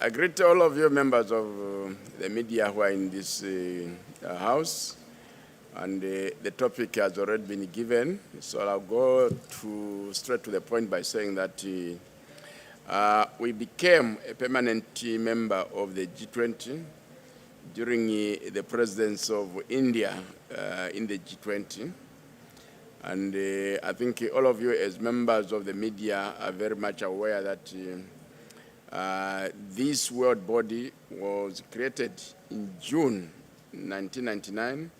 I greet all of you members of the media who are in this house, and the topic has already been given, so I'll go straight to the point by saying that we became a permanent member of the G20 during the presence of India in the G20. And I think all of you as members of the media are very much aware that this world body was created in June 1999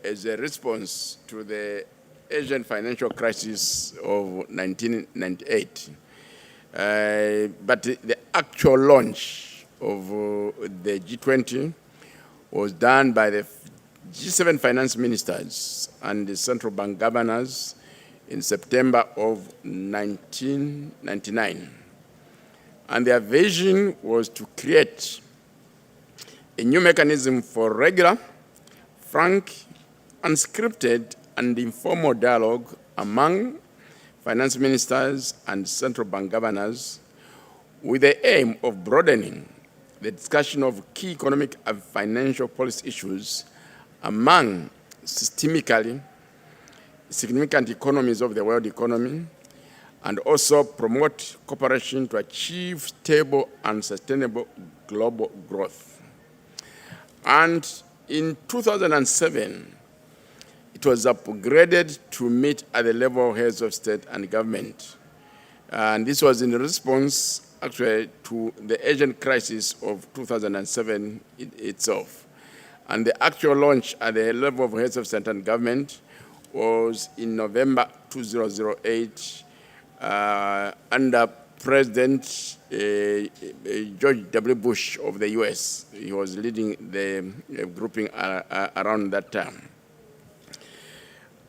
as a response to the Asian financial crisis of 1998. But the actual launch of the G20 was done by the G7 finance ministers and the central bank governors in September of 1999. And their vision was to create a new mechanism for regular, frank, unscripted, and informal dialogue among finance ministers and central bank governors with the aim of broadening the discussion of key economic and financial policy issues among systemically significant economies of the world economy, and also promote cooperation to achieve stable and sustainable global growth. And in 2007, it was upgraded to meet at the level of heads of state and government. And this was in response, actually, to the Asian crisis of 2007 itself. And the actual launch at the level of heads of state and government was in November 2008 under President George W. Bush of the US. He was leading the grouping around that time.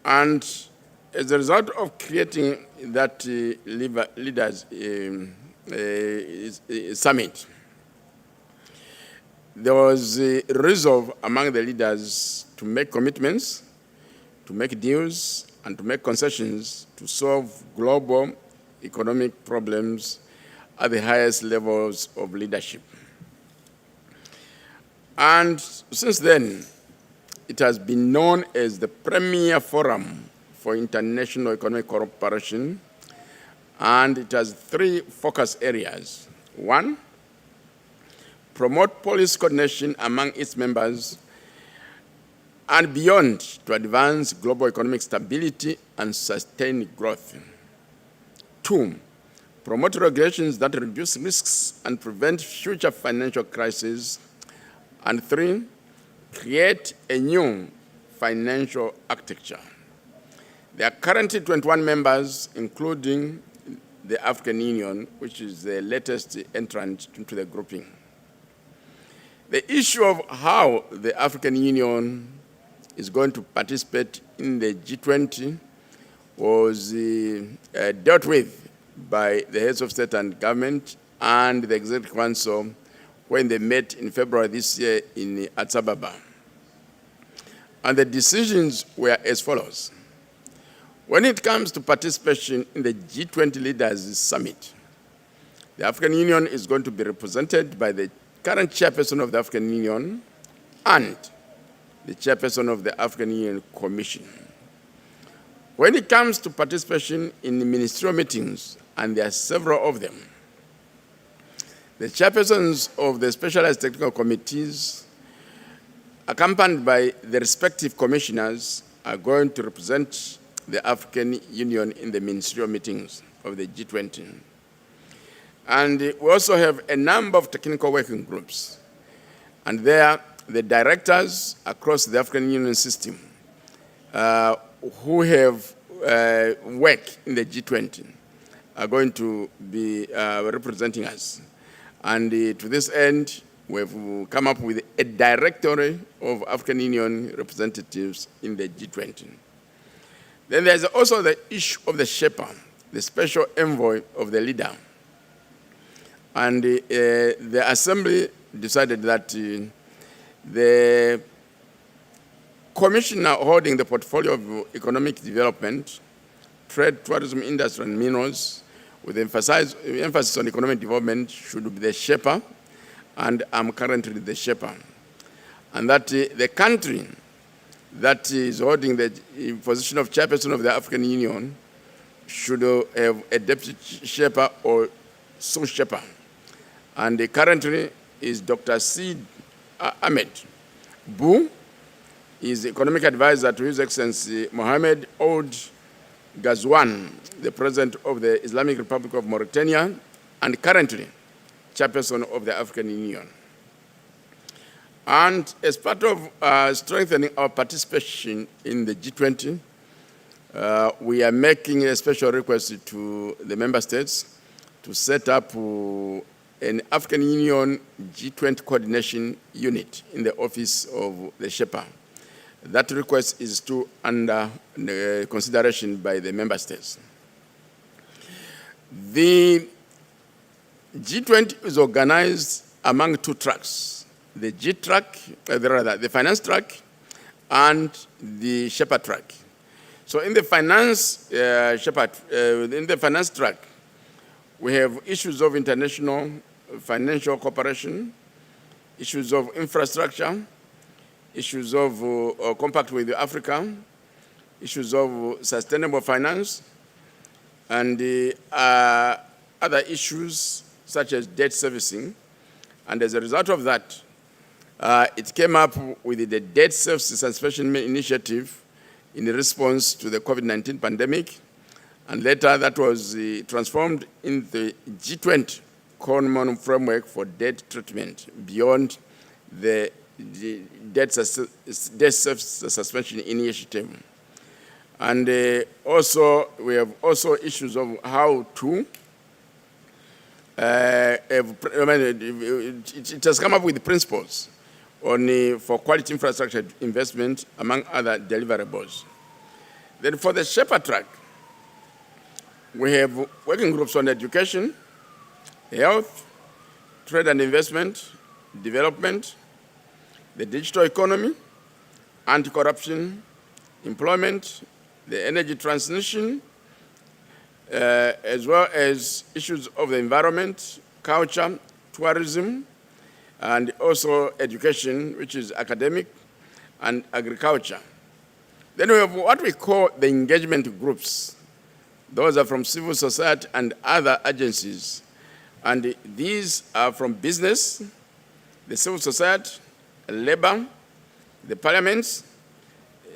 And as a result of creating that leaders summit, there was a resolve among the leaders to make commitments, to make deals, and to make concessions to solve global economic problems at the highest levels of leadership. And since then, it has been known as the premier forum for international economic cooperation, and it has three focus areas. One, promote policy coordination among its members and beyond to advance global economic stability and sustain growth. Two, promote regulations that reduce risks and prevent future financial crises. And three, create a new financial architecture. There are currently 21 members, including the African Union, which is the latest entrant into the grouping. The issue of how the African Union is going to participate in the G20 was dealt with by the heads of state and government and the Executive Council when they met in February this year in Addis Ababa. And the decisions were as follows. When it comes to participation in the G20 Leaders Summit, the African Union is going to be represented by the current chairperson of the African Union and the chairperson of the African Union Commission. When it comes to participation in the ministerial meetings, and there are several of them, the chairpersons of the specialized technical committees, accompanied by the respective commissioners, are going to represent the African Union in the ministerial meetings of the G20. And we also have a number of technical working groups. And there, the directors across the African Union system who have worked in the G20 are going to be representing us. And to this end, we've come up with a directory of African Union representatives in the G20. Then there's also the issue of the Sherpa, the special envoy of the leader. And the Assembly decided that the commissioner holding the portfolio of economic development, trade, tourism, industry, and minerals with emphasis on economic development, should be the Sherpa, and I'm currently the Sherpa. And that the country that is holding the position of chairperson of the African Union should have a deputy Sherpa or sous-Sherpa. And currently is Dr. Sid Ahmed Bou, is economic advisor to His Excellency Mohamed Ould Ghazouan, the President of the Islamic Republic of Mauritania, and currently chairperson of the African Union. And as part of strengthening our participation in the G20, we are making a special request to the member states to set up an African Union G20 coordination unit in the office of the Sherpa. That request is still under consideration by the member states. The G20 is organized among two tracks: the G track, the finance track, and the Sherpa track. So in the finance in the finance track, we have issues of international financial cooperation, issues of infrastructure, issues of compact with Africa, issues of sustainable finance, and other issues such as debt servicing. And as a result of that, it came up with the Debt Service Suspension Initiative in response to the COVID-19 pandemic, and later that was transformed in the G20 Common Framework for Debt Treatment beyond the Debt Service Suspension Initiative. And also, we have also issues of how to, it has come up with principles on for quality infrastructure investment, among other deliverables. Then for the Sherpa track, we have working groups on education, health, trade and investment, development, the digital economy, anti-corruption, employment, the energy transition, as well as issues of the environment, culture, tourism, and also education, which is academic, and agriculture. Then we have what we call the engagement groups. Those are from civil society and other agencies. And these are from business, the civil society, labor, the parliaments,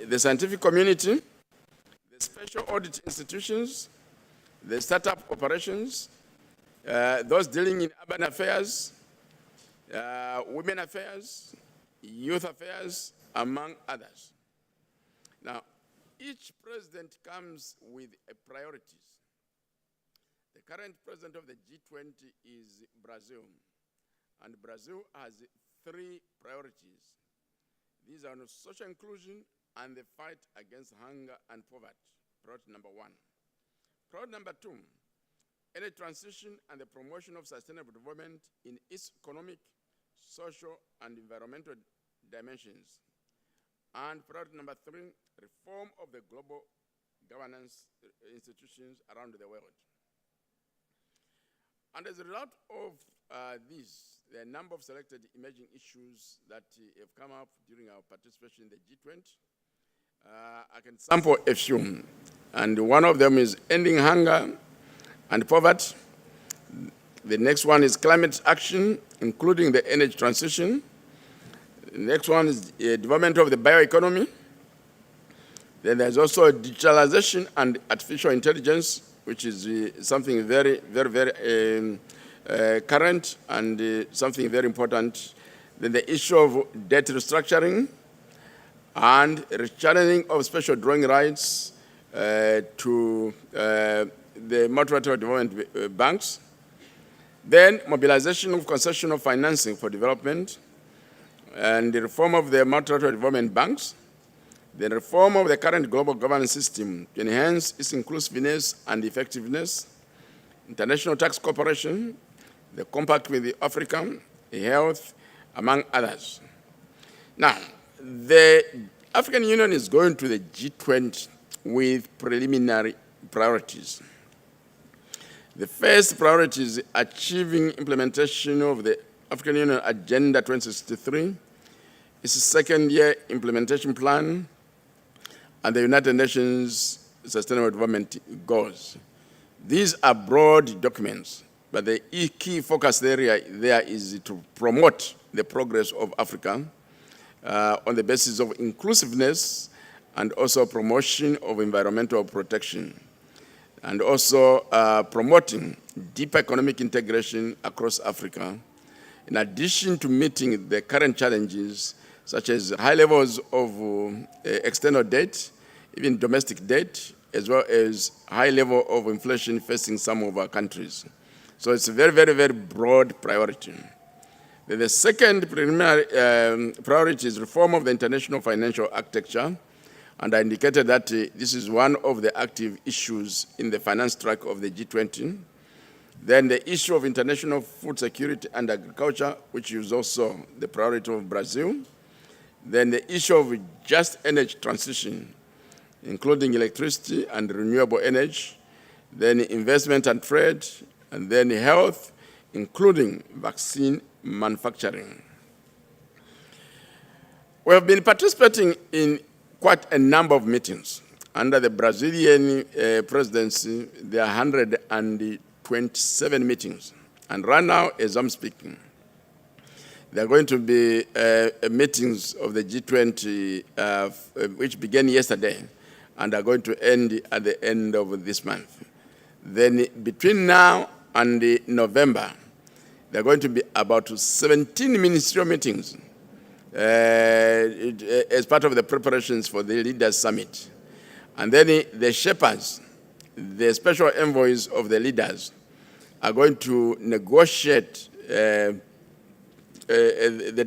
the scientific community, the special audit institutions, the startup operations, those dealing in urban affairs, women affairs, youth affairs, among others. Now, each president comes with priorities. The current president of the G20 is Brazil, and Brazil has 3 priorities. These are social inclusion and the fight against hunger and poverty, priority number 1. Priority number 2, energy transition and the promotion of sustainable development in its economic, social, and environmental dimensions. And priority number 3, reform of the global governance institutions around the world. And as a result of this, there are a number of selected emerging issues that have come up during our participation in the G20. I can sample a few, and one of them is ending hunger and poverty. The next one is climate action, including the energy transition. The next one is development of the bioeconomy. Then there's also digitalization and artificial intelligence, which is something very, very, very current and something very important. Then the issue of debt restructuring and rechanneling of special drawing rights to the multilateral development banks. Then mobilization of concessional financing for development and the reform of the multilateral development banks. The reform of the current global governance system to enhance its inclusiveness and effectiveness, international tax cooperation, the compact with Africa, health, among others. Now, the African Union is going to the G20 with preliminary priorities. The first priority is achieving implementation of the African Union Agenda 2063, its second-year implementation plan, and the United Nations Sustainable Development Goals. These are broad documents, but the key focus area there is to promote the progress of Africa on the basis of inclusiveness and also promotion of environmental protection, and also promoting deep economic integration across Africa, in addition to meeting the current challenges such as high levels of external debt, even domestic debt, as well as high level of inflation facing some of our countries. So it's a very, very, very broad priority. The second preliminary priority is reform of the international financial architecture, and I indicated that this is one of the active issues in the finance track of the G20. Then the issue of international food security and agriculture, which is also the priority of Brazil. Then the issue of just energy transition, including electricity and renewable energy, then investment and trade, and then health, including vaccine manufacturing. We have been participating in quite a number of meetings. Under the Brazilian presidency, there are 127 meetings. And right now, as I'm speaking, there are going to be meetings of the G20, which began yesterday, and are going to end at the end of this month. Then between now and November, there are going to be about 17 ministerial meetings as part of the preparations for the Leaders Summit. And then the Shepherds, the special envoys of the leaders, are going to negotiate the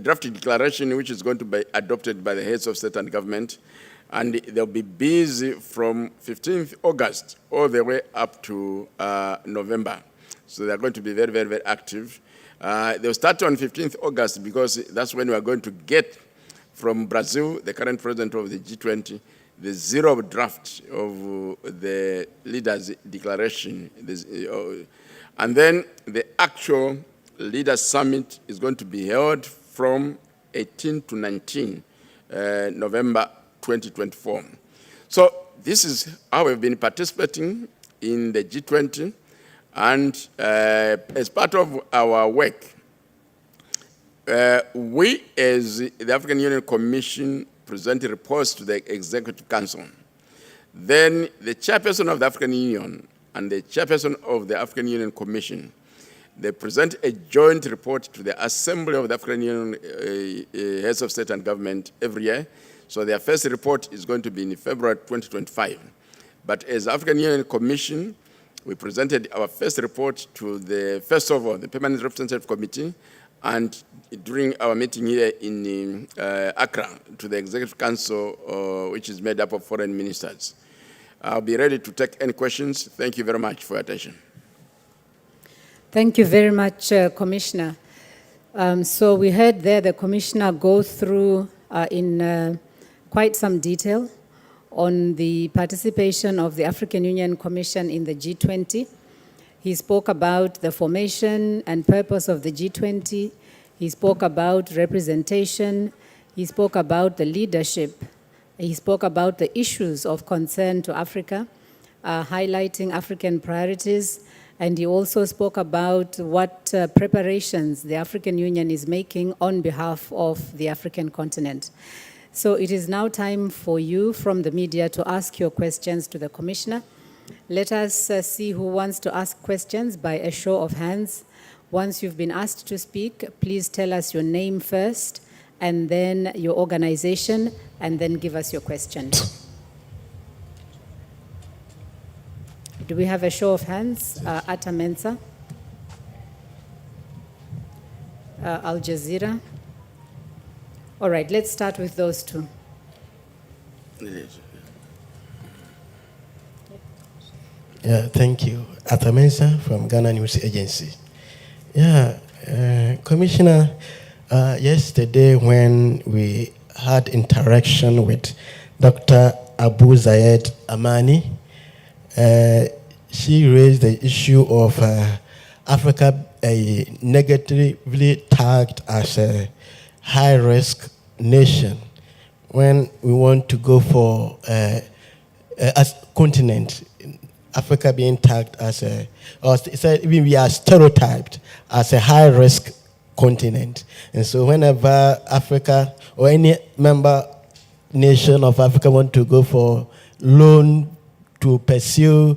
draft declaration, which is going to be adopted by the heads of state and government, and they'll be busy from 15th August all the way up to November. So they're going to be very, very, very active. They'll start on 15th August because that's when we are going to get from Brazil, the current president of the G20, the zero draft of the leaders' declaration. And then the actual Leaders Summit is going to be held from 18 to 19 November 2024. So this is how we've been participating in the G20, and as part of our work, we as the African Union Commission present reports to the Executive Council. Then the chairperson of the African Union and the chairperson of the African Union Commission, they present a joint report to the Assembly of the African Union Heads of State and Government every year. So their first report is going to be in February 2025. But as African Union Commission, we presented our first report to the, first of all, the Permanent Representative Committee, and during our meeting here in Accra, to the Executive Council, which is made up of foreign ministers. I'll be ready to take any questions. Thank you very much for your attention. Thank you very much, Commissioner. So we heard there the Commissioner go through in quite some detail on the participation of the African Union Commission in the G20. He spoke about the formation and purpose of the G20. He spoke about representation. He spoke about the leadership. He spoke about the issues of concern to Africa, highlighting African priorities. And he also spoke about what preparations the African Union is making on behalf of the African continent. So it is now time for you from the media to ask your questions to the Commissioner. Let us see who wants to ask questions by a show of hands. Once you've been asked to speak, please tell us your name first, and then your organization, and then give us your question. Do we have a show of hands? Atta Mensa, Al Jazeera. All right, let's start with those two. Yeah, thank you. Atta Mensa from Ghana News Agency. Yeah, Commissioner, yesterday when we had interaction with Dr. Abu Zayed Amani, she raised the issue of Africa negatively tagged as a high-risk nation when we want to go for as continent, Africa being tagged as a, or even we are stereotyped as a high-risk continent. And so whenever Africa or any member nation of Africa want to go for loan to pursue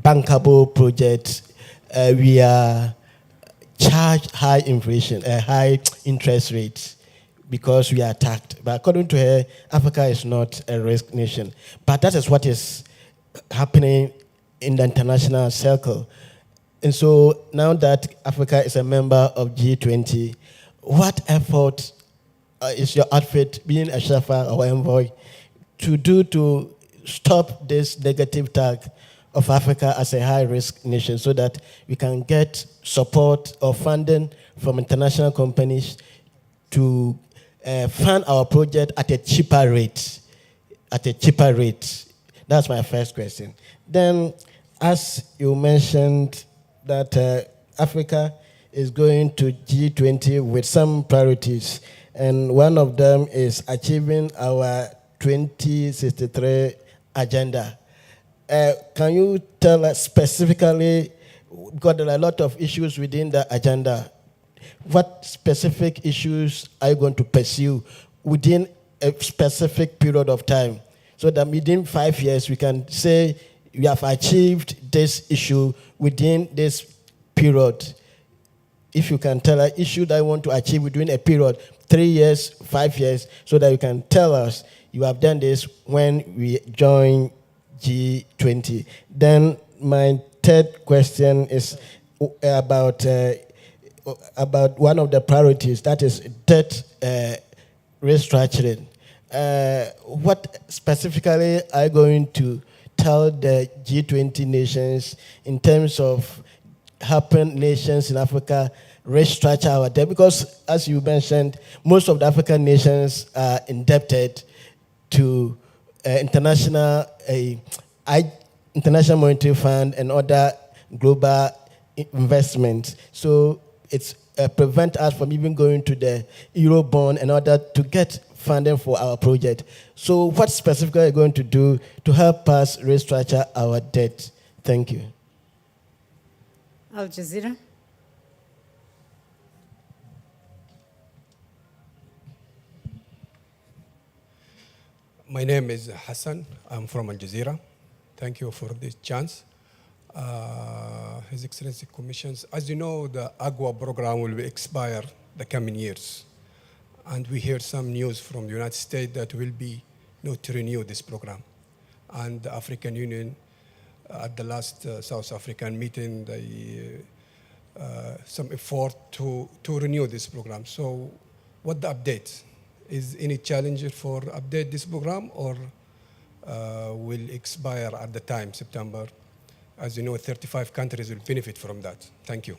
bankable projects, we are charged high inflation, high interest rates because we are attacked. But according to her, Africa is not a risk nation. But that is what is happening in the international circle. And so now that Africa is a member of G20, what effort is your outfit, being a chauffeur or envoy, to do to stop this negative tag of Africa as a high-risk nation so that we can get support or funding from international companies to fund our project at a cheaper rate? At a cheaper rate. That's my first question. Then, as you mentioned that Africa is going to G20 with some priorities, and one of them is achieving our 2063 agenda. Can you tell us specifically, because there are a lot of issues within the agenda, what specific issues are you going to pursue within a specific period of time so that within 5 years we can say we have achieved this issue within this period? If you can tell us issue that you want to achieve within a period, 3 years, 5 years, so that you can tell us you have done this when we join G20. Then my third question is about one of the priorities, that is debt restructuring. What specifically are you going to tell the G20 nations in terms of helping nations in Africa restructure our debt? Because, as you mentioned, most of the African nations are indebted to International Monetary Fund and other global investments. So it's prevent us from even going to the Eurobond in order to get funding for our project. So what specifically are you going to do to help us restructure our debt? Thank you. Al Jazeera. My name is Hassan. I'm from Al Jazeera. Thank you for this chance. His Excellency Commissions, as you know, the AGWA program will be expire the coming years. And we hear some news from the United States that will be not to renew this program. And the African Union, at the last South African meeting, they some effort to renew this program. So what the update? Is any challenge for update this program, or will expire at the time, September? As you know, 35 countries will benefit from that. Thank you.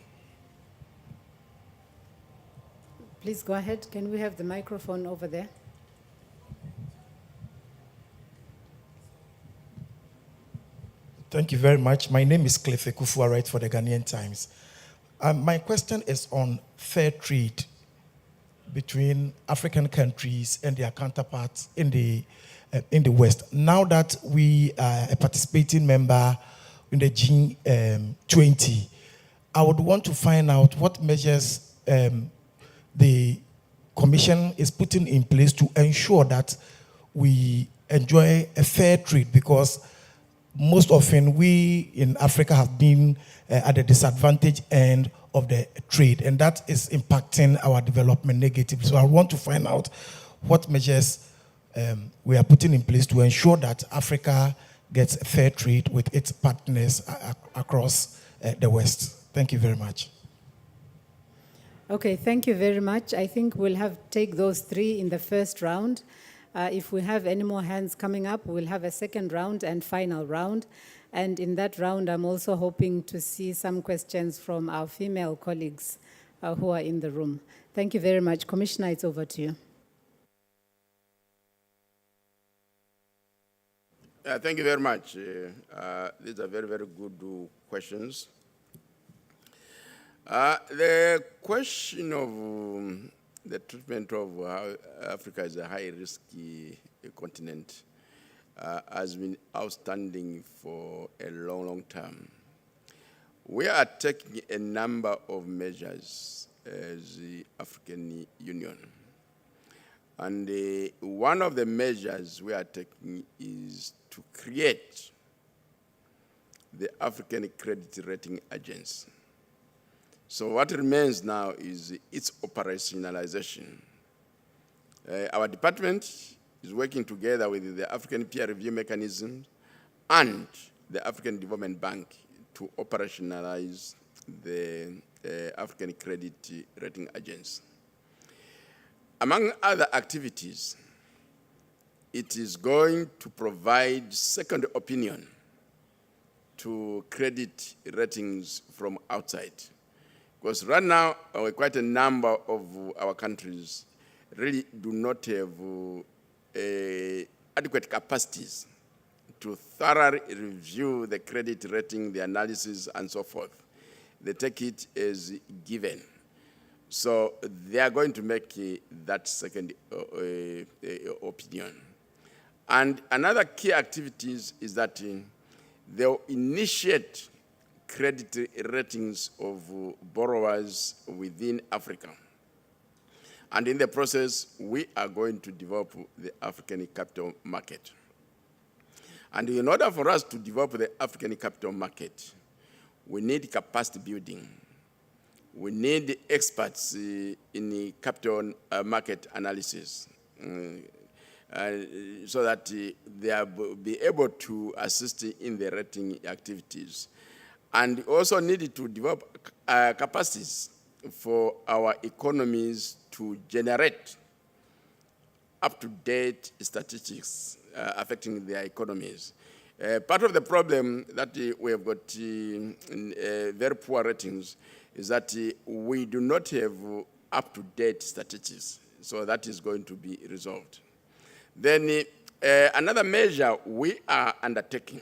Please go ahead. Can we have the microphone over there? Thank you very much. My name is Clefe Kufu. I write for the Ghanaian Times. My question is on fair trade between African countries and their counterparts in the West. Now that we are a participating member in the G20, I would want to find out what measures the Commission is putting in place to ensure that we enjoy a fair trade, because most often we in Africa have been at the disadvantage end of the trade, and that is impacting our development negatively. So I want to find out what measures we are putting in place to ensure that Africa gets a fair trade with its partners across the West. Thank you very much. Okay, thank you very much. I think we'll take those three in the first round. If we have any more hands coming up, we'll have a second round and final round. And in that round, I'm also hoping to see some questions from our female colleagues who are in the room. Thank you very much. Commissioner, it's over to you. Thank you very much. These are very, very good questions. The question of the treatment of how Africa is a high-risk continent has been outstanding for a long, long time. We are taking a number of measures as the African Union. And one of the measures we are taking is to create the African Credit Rating Agency. So what remains now is its operationalization. Our department is working together with the African Peer Review Mechanism and the African Development Bank to operationalize the African Credit Rating Agency. Among other activities, it is going to provide second opinion to credit ratings from outside. Because right now, quite a number of our countries really do not have adequate capacities to thoroughly review the credit rating, the analysis, and so forth. They take it as given. So they are going to make that second opinion. And another key activities is that they'll initiate credit ratings of borrowers within Africa. And in the process, we are going to develop the African capital market. And in order for us to develop the African capital market, we need capacity building. We need experts in capital market analysis so that they will be able to assist in the rating activities. And also needed to develop capacities for our economies to generate up-to-date statistics affecting their economies. Part of the problem that we have got very poor ratings is that we do not have up-to-date statistics. So that is going to be resolved. Then another measure we are undertaking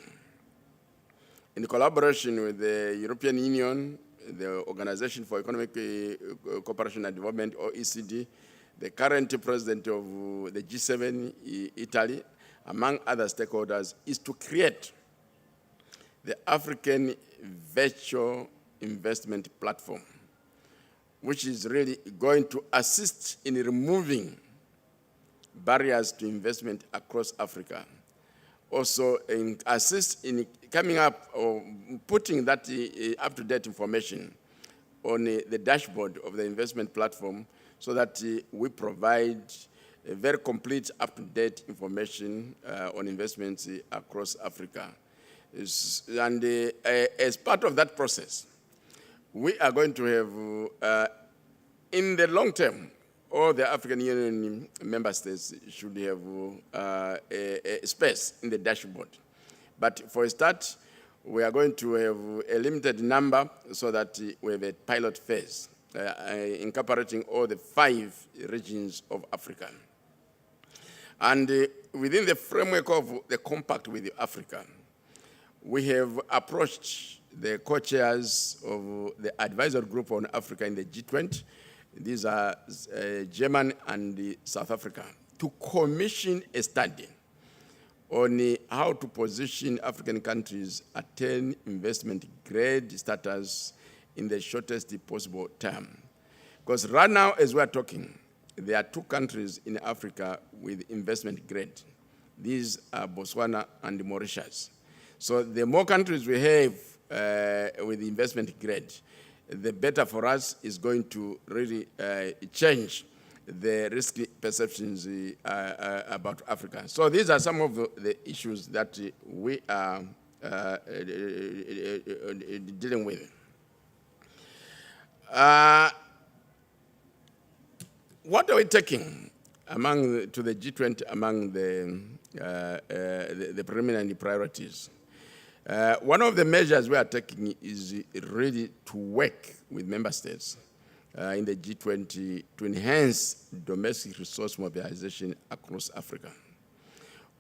in collaboration with the European Union, the Organization for Economic Cooperation and Development, OECD, the current president of the G20, Italy, among other stakeholders, is to create the African Virtual Investment Platform, which is really going to assist in removing barriers to investment across Africa. Also assist in coming up or putting that up-to-date information on the dashboard of the investment platform so that we provide a very complete up-to-date information on investments across Africa. And as part of that process, we are going to have, in the long term, all the African Union member states should have a space in the dashboard. But for a start, we are going to have a limited number so that we have a pilot phase incorporating all the 5 regions of Africa. And within the framework of the compact with Africa, we have approached the co-chairs of the advisory group on Africa in the G20. These are Germany and South Africa, to commission a study on how to position African countries attain investment grade status in the shortest possible term. Because right now, as we are talking, there are 2 countries in Africa with investment grade. These are Botswana and Mauritius. So the more countries we have with investment grade, the better for us is going to really change the risk perceptions about Africa. So these are some of the issues that we are dealing with. What are we taking to the G20 among the preliminary priorities? One of the measures we are taking is really to work with member states in the G20 to enhance domestic resource mobilization across Africa.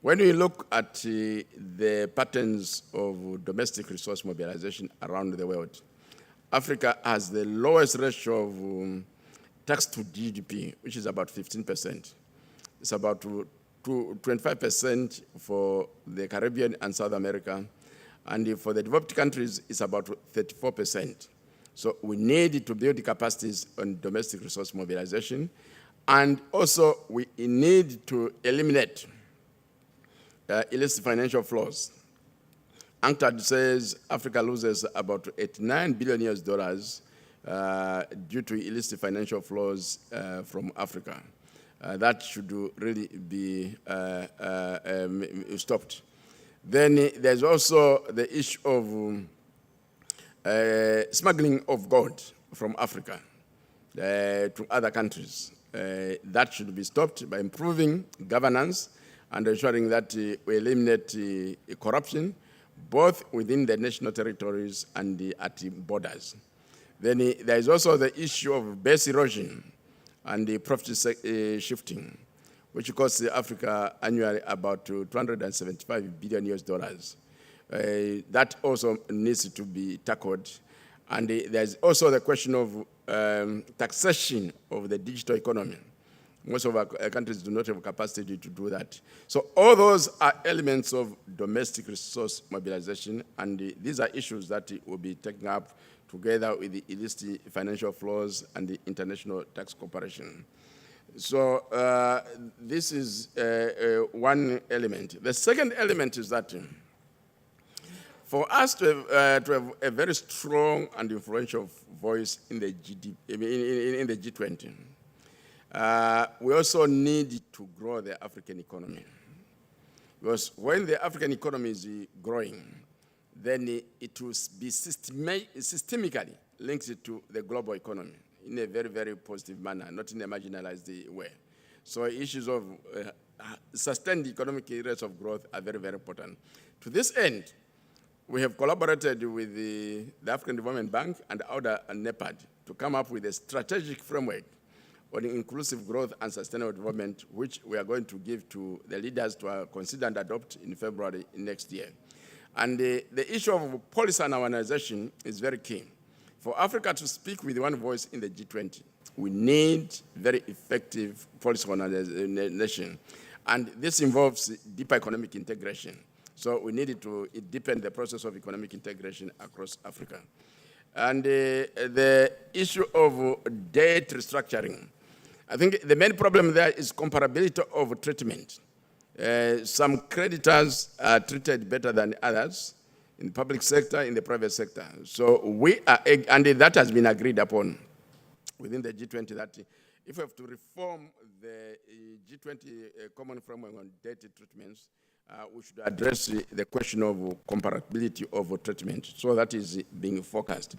When we look at the patterns of domestic resource mobilization around the world, Africa has the lowest ratio of tax to GDP, which is about 15%. It's about 25% for the Caribbean and South America. And for the developed countries, it's about 34%. So we need to build capacities on domestic resource mobilization. And also, we need to eliminate illicit financial flows. UNCTAD says Africa loses about $89 billion US due to illicit financial flows from Africa. That should really be stopped. Then there's also the issue of smuggling of gold from Africa to other countries. That should be stopped by improving governance and ensuring that we eliminate corruption, both within the national territories and at the borders. Then there is also the issue of base erosion and the profit shifting, which costs Africa annually about $275 billion US. That also needs to be tackled. And there's also the question of taxation of the digital economy. Most of our countries do not have capacity to do that. So all those are elements of domestic resource mobilization, and these are issues that will be taken up together with the illicit financial flows and the international tax cooperation. So this is one element. The second element is that for us to have a very strong and influential voice in the G20, we also need to grow the African economy. Because when the African economy is growing, then it will be systemically linked to the global economy in a very, very positive manner, not in a marginalized way. So issues of sustained economic rates of growth are very, very important. To this end, we have collaborated with the African Development Bank and other NEPAD to come up with a strategic framework on inclusive growth and sustainable development, which we are going to give to the leaders to consider and adopt in February next year. And the issue of policy and harmonization is very key. For Africa to speak with one voice in the G20, we need very effective policy harmonization. And this involves deeper economic integration. So we needed to deepen the process of economic integration across Africa. And the issue of debt restructuring, I think the main problem there is comparability of treatment. Some creditors are treated better than others in the public sector, in the private sector. So we are, and that has been agreed upon within the G20, that if we have to reform the G20 common framework on debt treatments, we should address the question of comparability of treatment. So that is being focused.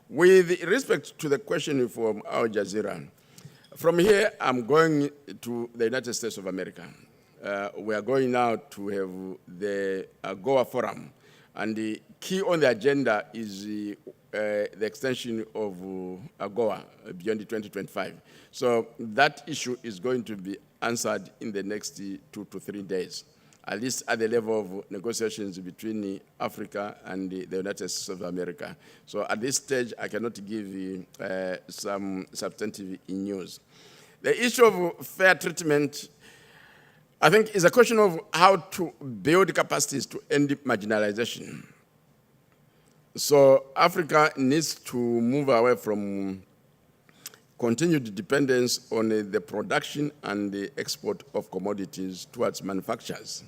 With respect to the question from Al Jazeera, from here, I'm going to the United States of America. We are going now to have the AGOA forum. And the key on the agenda is the extension of AGOA beyond 2025. So that issue is going to be answered in the next 2 to 3 days, at least at the level of negotiations between Africa and the United States of America. So at this stage, I cannot give you some substantive news. The issue of fair treatment, I think, is a question of how to build capacities to end marginalization. So Africa needs to move away from continued dependence on the production and the export of commodities towards manufacturers.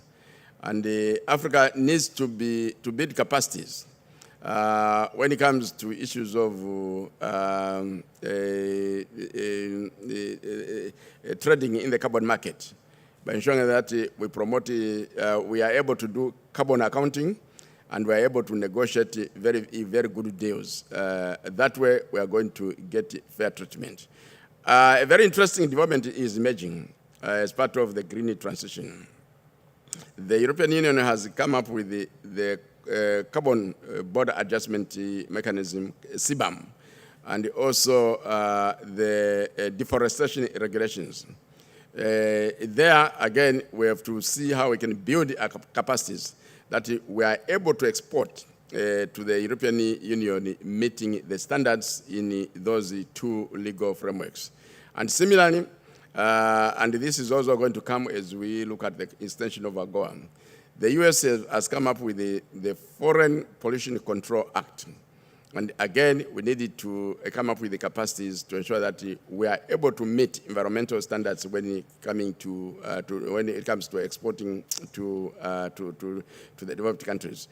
And Africa needs to build capacities when it comes to issues of trading in the carbon market, by ensuring that we promote, we are able to do carbon accounting, and we are able to negotiate very, very good deals. That way, we are going to get fair treatment. A very interesting development is emerging as part of the green transition. The European Union has come up with the carbon border adjustment mechanism, CBAM, and also the deforestation regulations. There, again, we have to see how we can build our capacities that we are able to export to the European Union, meeting the standards in those two legal frameworks. And similarly, and this is also going to come as we look at the extension of AGOA, the US has come up with the Foreign Pollution Control Act. And again, we needed to come up with the capacities to ensure that we are able to meet environmental standards when it comes to exporting to the developed countries.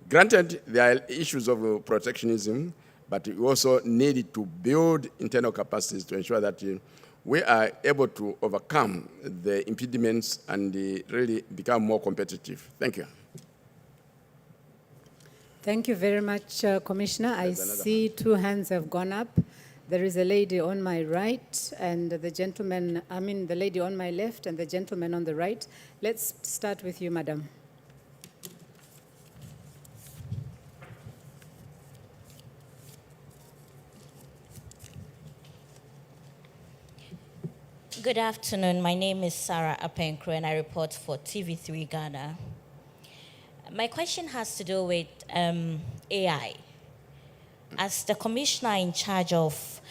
Granted, there are issues of protectionism, but we also needed to build internal capacities to ensure that we are able to overcome the impediments and really become more competitive. Thank you. Thank you very much, Commissioner. I see two hands have gone up. There is a lady on my right and the gentleman, the lady on my left and the gentleman on the right. Let's start with you, madam. Good afternoon. My name is Sarah Apenkro and I report for TV3 Ghana. My question has to do with AI. As the commissioner in charge of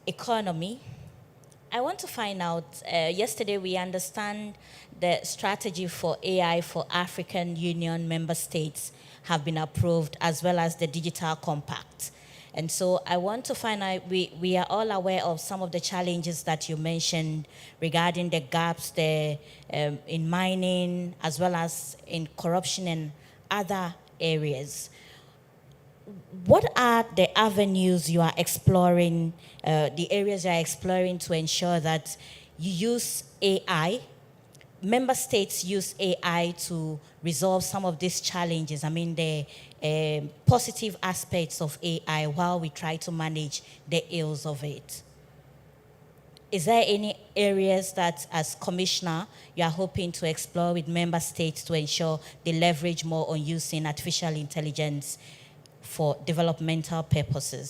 economy, I want to find out, yesterday we understand the strategy for AI for African Union member states have been approved, as well as the digital compact. And so I want to find out, we are all aware of some of the challenges that you mentioned regarding the gaps there in mining, as well as in corruption and other areas. What are the avenues you are exploring, the areas you are exploring to ensure that you use AI, member states use AI to resolve some of these challenges? The positive aspects of AI while we try to manage the ills of it. Is there any areas that, as commissioner, you are hoping to explore with member states to ensure they leverage more on using artificial intelligence for developmental purposes?